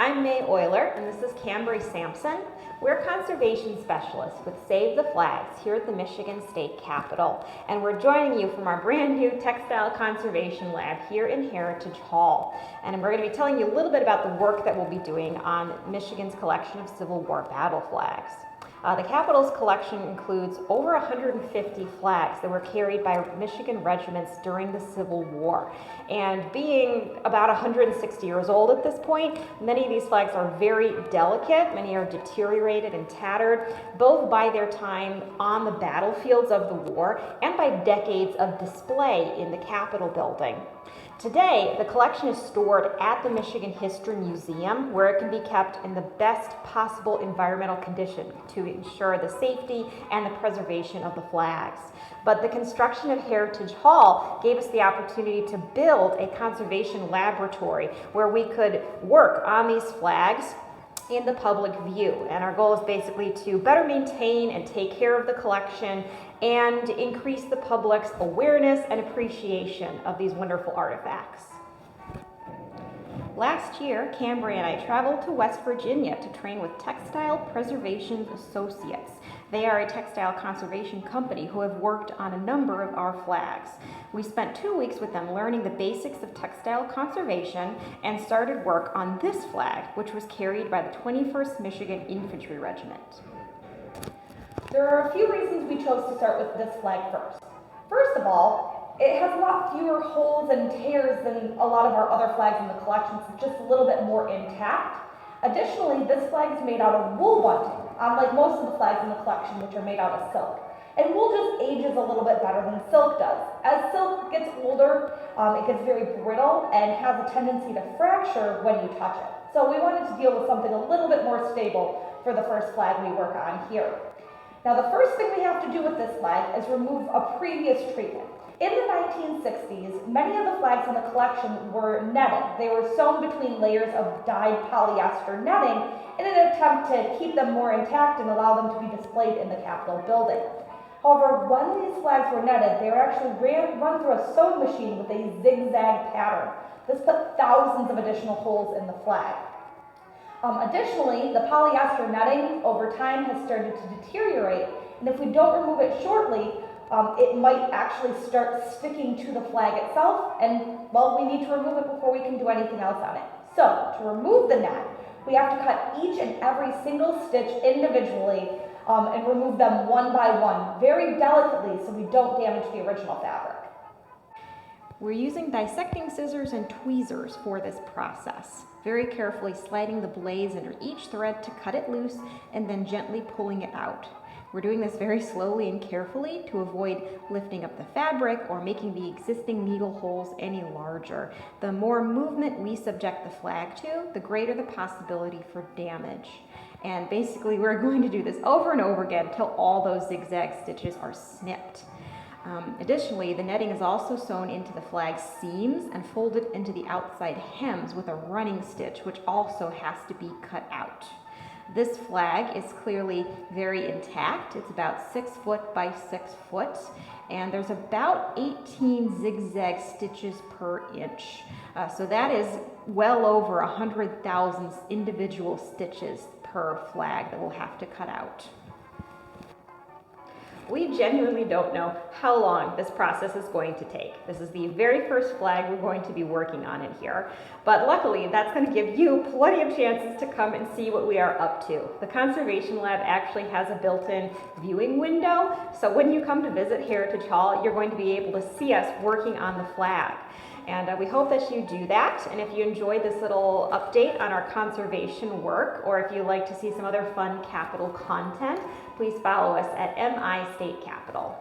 I'm May Euler, and this is Cambry Sampson. We're conservation specialists with Save the Flags here at the Michigan State Capitol, and we're joining you from our brand new Textile Conservation Lab here in Heritage Hall. And we're going to be telling you a little bit about the work that we'll be doing on Michigan's collection of Civil War battle flags. The Capitol's collection includes over 150 flags that were carried by Michigan regiments during the Civil War. And being about 160 years old at this point, many of these flags are very delicate. Many are deteriorated and tattered, both by their time on the battlefields of the war and by decades of display in the Capitol building. Today, the collection is stored at the Michigan History Museum, where it can be kept in the best possible environmental condition to ensure the safety and the preservation of the flags. But the construction of Heritage Hall gave us the opportunity to build a conservation laboratory where we could work on these flags in the public view. And our goal is basically to better maintain and take care of the collection and increase the public's awareness and appreciation of these wonderful artifacts. Last year, Cambry and I traveled to West Virginia to train with Textile Preservation Associates. They are a textile conservation company who have worked on a number of our flags. We spent 2 weeks with them learning the basics of textile conservation and started work on this flag, which was carried by the 21st Michigan Infantry Regiment. There are a few reasons we chose to start with this flag first. First of all, it has a lot fewer holes and tears than a lot of our other flags in the collection, so it's just a little bit more intact. Additionally, this flag is made out of wool bunting, unlike most of the flags in the collection, which are made out of silk. And wool just ages a little bit better than silk does. As silk gets older, it gets very brittle and has a tendency to fracture when you touch it. So we wanted to deal with something a little bit more stable for the first flag we work on here. Now, the first thing we have to do with this flag is remove a previous treatment. In the 1960s, many of the flags in the collection were netted. They were sewn between layers of dyed polyester netting in an attempt to keep them more intact and allow them to be displayed in the Capitol building. However, when these flags were netted, they were actually run through a sewing machine with a zigzag pattern. This put thousands of additional holes in the flag. Additionally, the polyester netting over time has started to deteriorate, and if we don't remove it shortly, it might actually start sticking to the flag itself, and well, we need to remove it before we can do anything else on it. So, to remove the net, we have to cut each and every single stitch individually and remove them one by one, very delicately, so we don't damage the original fabric. We're using dissecting scissors and tweezers for this process, very carefully sliding the blades under each thread to cut it loose and then gently pulling it out. We're doing this very slowly and carefully to avoid lifting up the fabric or making the existing needle holes any larger. The more movement we subject the flag to, the greater the possibility for damage. And basically we're going to do this over and over again until all those zigzag stitches are snipped. Additionally, the netting is also sewn into the flag's seams and folded into the outside hems with a running stitch, which also has to be cut out. This flag is clearly very intact. It's about 6 foot by 6 foot, and there's about 18 zigzag stitches per inch. So that is well over 100,000 individual stitches per flag that we'll have to cut out. We genuinely don't know how long this process is going to take. This is the very first flag we're going to be working on in here, but luckily that's going to give you plenty of chances to come and see what we are up to. The Conservation Lab actually has a built-in viewing window, so when you come to visit Heritage Hall, you're going to be able to see us working on the flag. And we hope that you do that. And if you enjoyed this little update on our conservation work, or if you'd like to see some other fun Capitol content, please follow us at MI State Capitol.